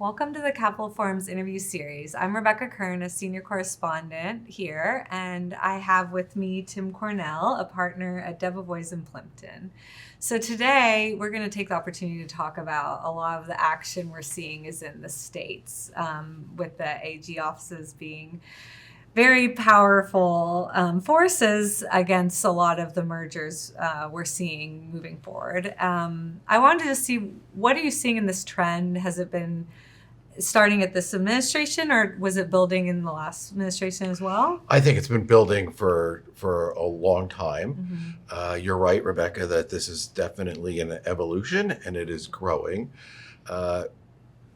Welcome to the Capital Forum's interview series. I'm Rebecca Kern, a senior correspondent here, and I have with me Tim Cornell, a partner at Debevoise Plimpton. So today we're going to take the opportunity to talk about a lot of the action we're seeing is in the states, with the AG offices being very powerful forces against a lot of the mergers we're seeing moving forward. I wanted to see, what are you seeing in this trend? Has it been starting at this administration, or was it building in the last administration as well? I think it's been building for a long time. You're right, Rebecca, that this is definitely an evolution and it is growing,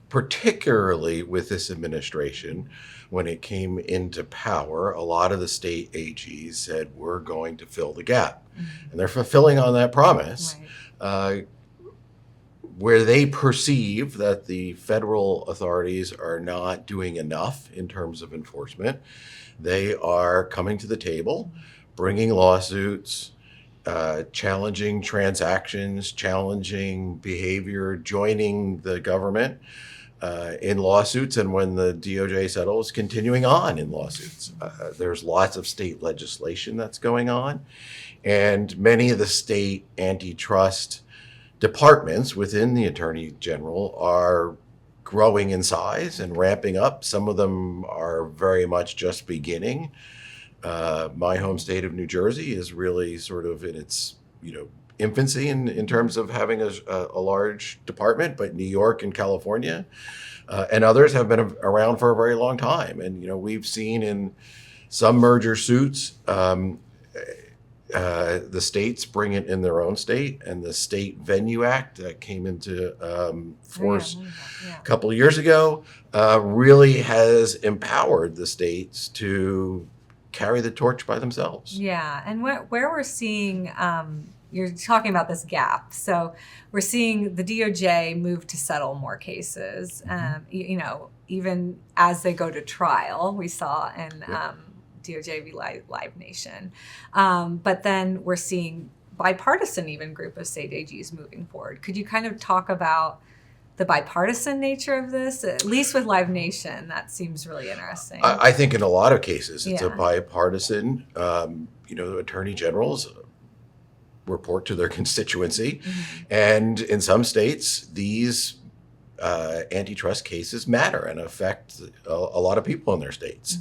particularly with this administration. When it came into power, a lot of the state AGs said, we're going to fill the gap. And they're fulfilling on that promise. Right. Where they perceive that the federal authorities are not doing enough in terms of enforcement, they are coming to the table, bringing lawsuits, challenging transactions, challenging behavior, joining the government in lawsuits, and when the DOJ settles, continuing on in lawsuits. There's lots of state legislation that's going on, and many of the state antitrust departments within the Attorney General are growing in size and ramping up. Some of them are very much just beginning. My home state of New Jersey is really sort of in its infancy in terms of having a large department, but New York and California and others have been around for a very long time. And we've seen in some merger suits, the states bring it in their own state, and the State Venue Act that came into force a couple of years ago really has empowered the states to carry the torch by themselves. Yeah, and where we're seeing, you're talking about this gap. So we're seeing the DOJ move to settle more cases, even as they go to trial. We saw in DOJ v. Live Nation. But then we're seeing bipartisan even group of state AGs moving forward. Could you kind of talk about the bipartisan nature of this? At least with Live Nation, that seems really interesting. I think in a lot of cases, it's a bipartisan, attorney generals report to their constituency. And in some states, these antitrust cases matter and affect a lot of people in their states.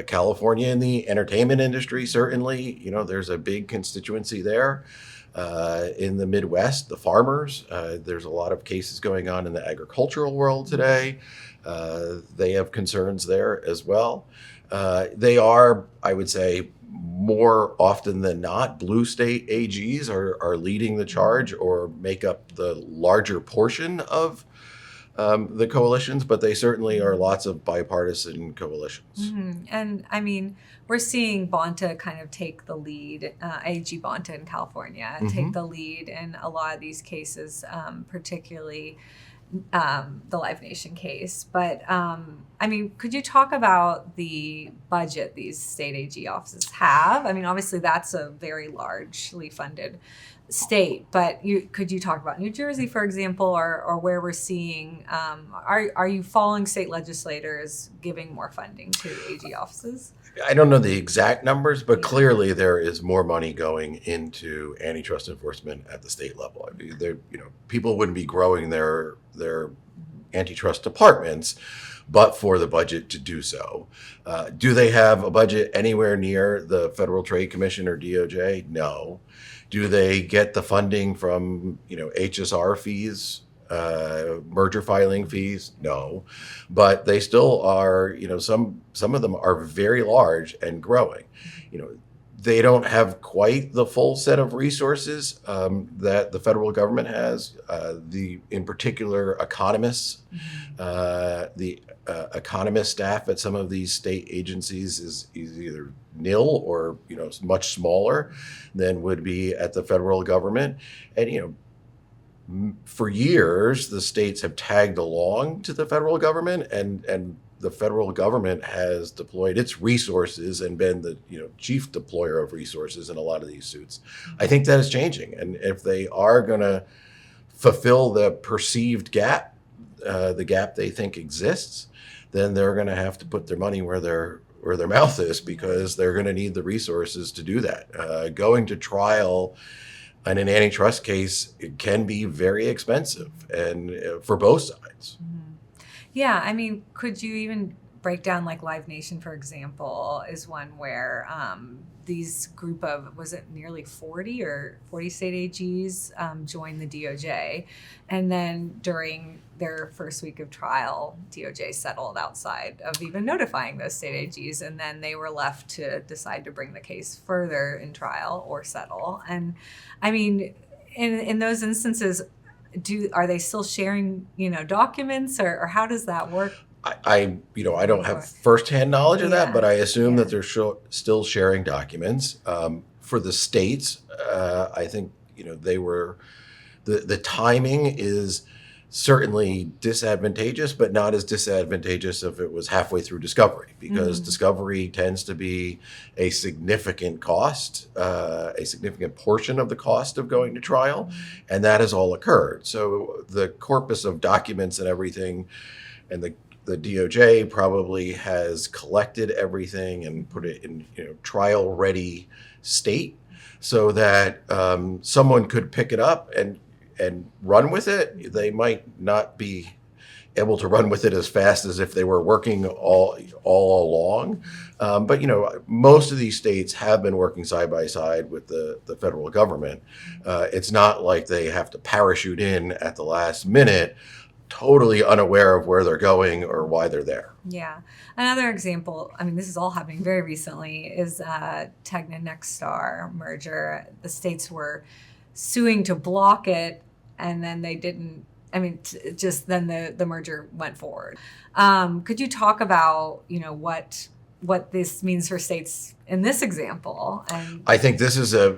California in the entertainment industry, certainly, there's a big constituency there. In the Midwest, the farmers, there's a lot of cases going on in the agricultural world today. They have concerns there as well. They are, I would say, more often than not, blue state AGs are leading the charge or make up the larger portion of the coalitions, but they certainly are lots of bipartisan coalitions. And I mean, we're seeing Bonta kind of take the lead, AG Bonta in California, take the lead in a lot of these cases, particularly the Live Nation case. But I mean, could you talk about the budget these state AG offices have? I mean, obviously that's a very largely funded state, but could you talk about New Jersey, for example, or where we're seeing, are you following state legislators giving more funding to AG offices? I don't know the exact numbers, but clearly there is more money going into antitrust enforcement at the state level. I mean, people wouldn't be growing their antitrust departments but for the budget to do so. Do they have a budget anywhere near the Federal Trade Commission or DOJ? No. Do they get the funding from HSR fees, merger filing fees? No. But they still are, some of them are very large and growing. They don't have quite the full set of resources that the federal government has. In particular, economists, the economist staff at some of these state agencies is either nil or much smaller than would be at the federal government. And for years, the states have tagged along to the federal government, and the federal government has deployed its resources and been the chief deployer of resources in a lot of these suits. I think that is changing, and if they are going to fulfill the perceived gap the gap they think exists, then they're going to have to put their money where their mouth is, because they're going to need the resources to do that. Going to trial in an antitrust case, it can be very expensive, and for both sides. Yeah, I mean, could you even break down, like Live Nation, for example, is one where these group of, was it nearly 40 state AGs joined the DOJ, and then during their first week of trial, DOJ settled outside of even notifying those state AGs, and then they were left to decide to bring the case further in trial or settle. And I mean, in those instances, are they still sharing, documents, or how does that work? I don't have firsthand knowledge of that, but I assume that they're still sharing documents. For the states, I think, they were, the timing is certainly disadvantageous, but not as disadvantageous if it was halfway through discovery, because discovery tends to be a significant cost, a significant portion of the cost of going to trial, and that has all occurred. So the corpus of documents and everything, and the DOJ probably has collected everything and put it in trial ready state, so that someone could pick it up and run with it. They might not be able to run with it as fast as if they were working all along. But most of these states have been working side by side with the federal government. It's not like they have to parachute in at the last minute, totally unaware of where they're going or why they're there. Yeah. Another example, I mean, this is all happening very recently, is Tegna Nexstar merger. The states were suing to block it, and then they didn't. I mean, just then the merger went forward. Could you talk about, what this means for states in this example? And I think this is a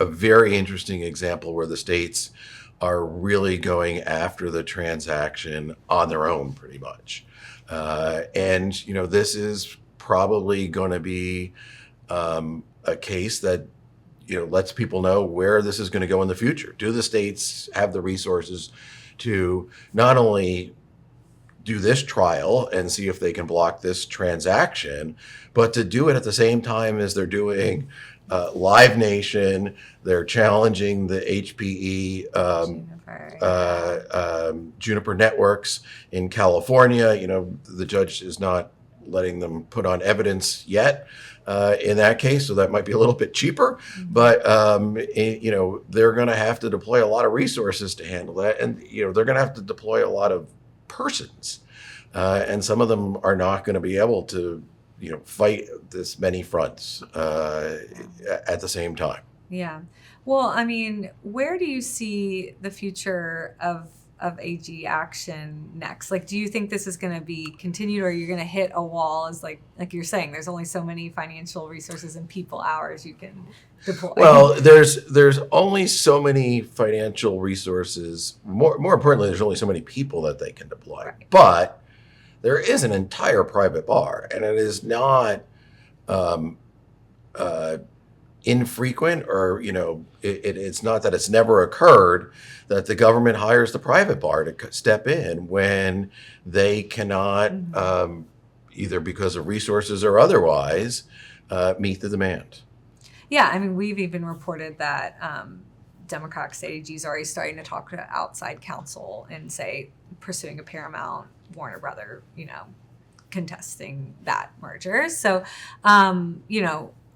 very interesting example where the states are really going after the transaction on their own, pretty much. And this is probably going to be a case that lets people know where this is going to go in the future. Do the states have the resources to not only do this trial and see if they can block this transaction, but to do it at the same time as they're doing Live Nation? They're challenging the HPE Juniper Networks in California. The judge is not letting them put on evidence yet in that case, so that might be a little bit cheaper. But they're going to have to deploy a lot of resources to handle that, and they're going to have to deploy a lot of persons, and some of them are not going to be able to fight this many fronts at the same time. Yeah. Well, I mean, where do you see the future of AG action next? Like, do you think this is going to be continued, or you're going to hit a wall? As like you're saying, there's only so many financial resources and people hours you can deploy. Well, there's only so many financial resources. More importantly, there's only so many people that they can deploy. Right. But there is an entire private bar, and it is not infrequent, or it's not that it's never occurred that the government hires the private bar to step in when they cannot, either because of resources or otherwise, meet the demand. Yeah, I mean, we've even reported that Democratic state AGs are already starting to talk to outside counsel and say pursuing a Paramount Warner Brother, contesting that merger. So,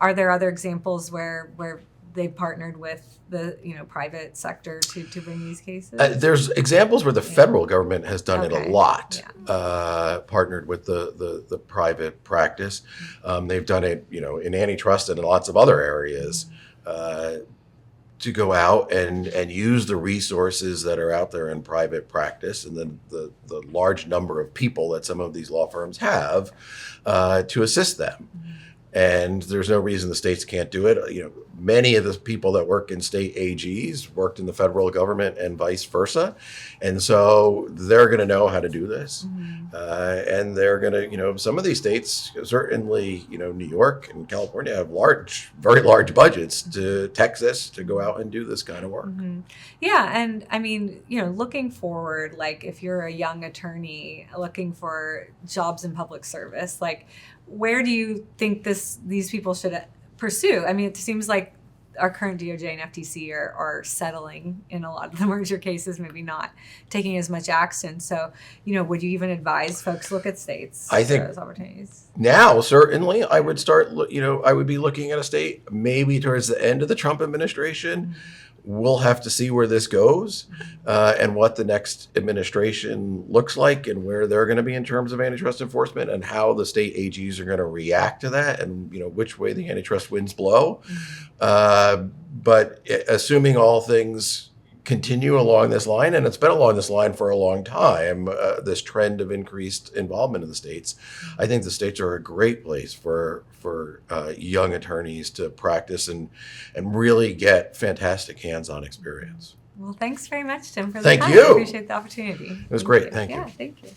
are there other examples where they partnered with the private sector to bring these cases? There's examples where the federal government has done it a lot, partnered with the private practice. They've done it, in antitrust and in lots of other areas, to go out and use the resources that are out there in private practice, and then the large number of people that some of these law firms have to assist them. And there's no reason the states can't do it. Many of the people that work in state AGs worked in the federal government and vice versa. And so they're going to know how to do this. And they're going to, some of these states, certainly, New York and California have very large budgets to Texas to go out and do this kind of work. Yeah. And I mean, looking forward, like if you're a young attorney looking for jobs in public service, like where do you think these people should pursue? I mean, it seems like our current DOJ and FTC are settling in a lot of the merger cases, maybe not taking as much action. So, would you even advise folks look at states I think for those opportunities? Now, certainly, I would I would be looking at a state maybe towards the end of the Trump administration. We'll have to see where this goes and what the next administration looks like and where they're going to be in terms of antitrust enforcement and how the state AGs are going to react to that and, which way the antitrust winds blow. But assuming all things continue along this line, and it's been along this line for a long time, this trend of increased involvement in the states, I think the states are a great place for young attorneys to practice and really get fantastic hands-on experience. Well, thanks very much, Tim, for the Thank time. you. I appreciate the opportunity. It was great. Thank you. Yeah, thank you.